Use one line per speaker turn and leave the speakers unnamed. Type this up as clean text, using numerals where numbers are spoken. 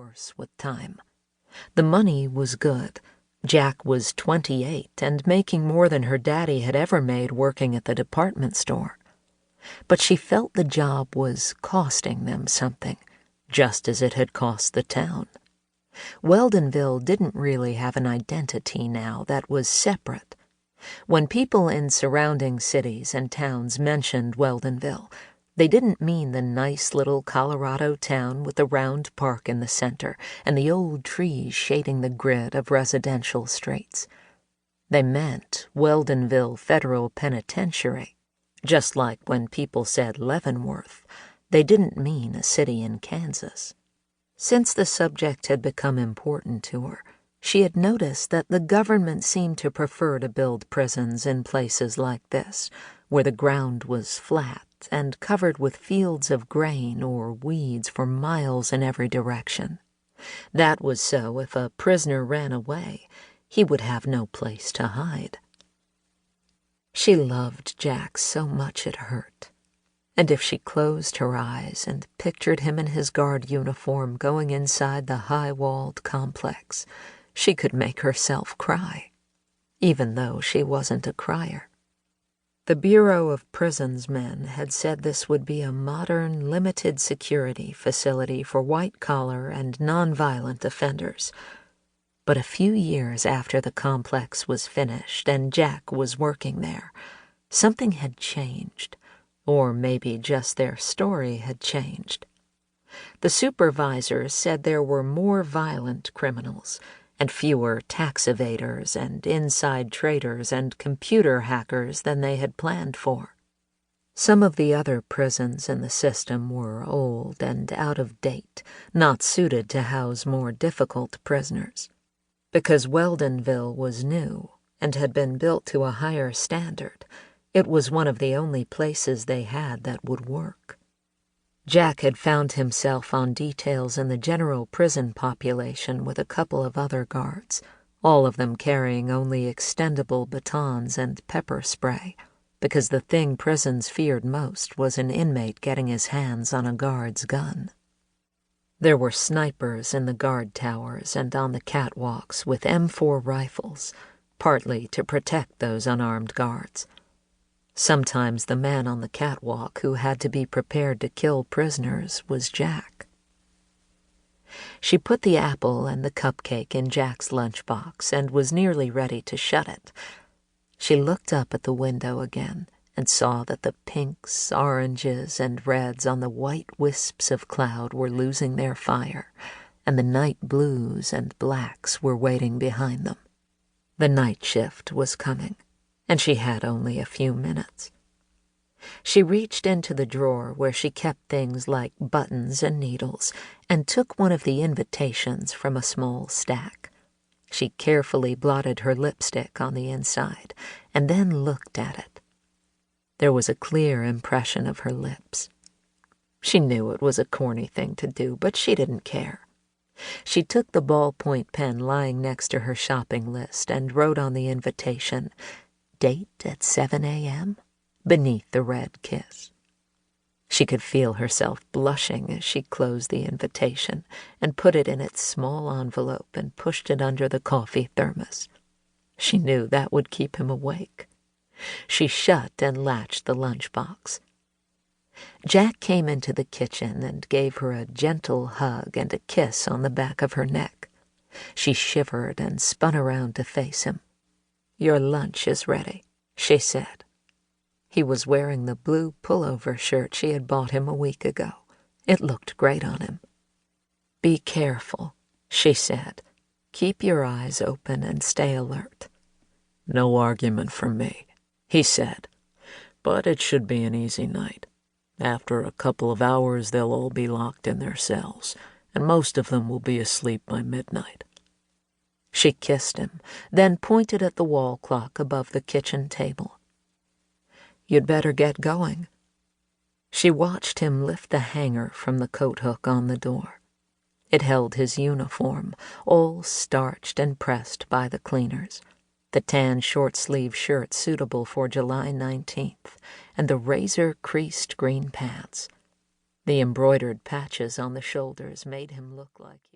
worse with time. The money was good. Jack was 28 and making more than her daddy had ever made working at the department store. But she felt the job was costing them something, just as it had cost the town. Weldonville didn't really have an identity now that was separate. When people in surrounding cities and towns mentioned Weldonville, they didn't mean the nice little Colorado town with the round park in the center and the old trees shading the grid of residential streets. They meant Weldonville Federal Penitentiary. Just like when people said Leavenworth, they didn't mean a city in Kansas. Since the subject had become important to her, she had noticed that the government seemed to prefer to build prisons in places like this, where the ground was flat and covered with fields of grain or weeds for miles in every direction. That was so if a prisoner ran away, he would have no place to hide. She loved Jack so much it hurt. And if she closed her eyes and pictured him in his guard uniform going inside the high-walled complex, she could make herself cry, even though she wasn't a crier. The Bureau of Prisons men had said this would be a modern, limited-security facility for white-collar and nonviolent offenders. But a few years after the complex was finished and Jack was working there, something had changed. Or maybe just their story had changed. The supervisors said there were more violent criminals and fewer tax evaders and inside traders and computer hackers than they had planned for. Some of the other prisons in the system were old and out of date, not suited to house more difficult prisoners. Because Weldonville was new and had been built to a higher standard, it was one of the only places they had that would work. Jack had found himself on details in the general prison population with a couple of other guards, all of them carrying only extendable batons and pepper spray, because the thing prisons feared most was an inmate getting his hands on a guard's gun. There were snipers in the guard towers and on the catwalks with M4 rifles, partly to protect those unarmed guards. Sometimes the man on the catwalk who had to be prepared to kill prisoners was Jack. She put the apple and the cupcake in Jack's lunchbox and was nearly ready to shut it. She looked up at the window again and saw that the pinks, oranges, and reds on the white wisps of cloud were losing their fire, and the night blues and blacks were waiting behind them. The night shift was coming, and she had only a few minutes. She reached into the drawer where she kept things like buttons and needles and took one of the invitations from a small stack. She carefully blotted her lipstick on the inside and then looked at it. There was a clear impression of her lips. She knew it was a corny thing to do, but she didn't care. She took the ballpoint pen lying next to her shopping list and wrote on the invitation, "Date at 7 a.m., beneath the red kiss." She could feel herself blushing as she closed the invitation and put it in its small envelope and pushed it under the coffee thermos. She knew that would keep him awake. She shut and latched the lunchbox. Jack came into the kitchen and gave her a gentle hug and a kiss on the back of her neck. She shivered and spun around to face him. "Your lunch is ready," she said. He was wearing the blue pullover shirt she had bought him a week ago. It looked great on him. "Be careful," she said. "Keep your eyes open and stay alert." "No argument from me," he said. "But it should be an easy night. After a couple of hours, they'll all be locked in their cells, and most of them will be asleep by midnight." She kissed him, then pointed at the wall clock above the kitchen table. "You'd better get going." She watched him lift the hanger from the coat hook on the door. It held his uniform, all starched and pressed by the cleaners, the tan short-sleeve shirt suitable for July 19th, and the razor-creased green pants. The embroidered patches on the shoulders made him look like he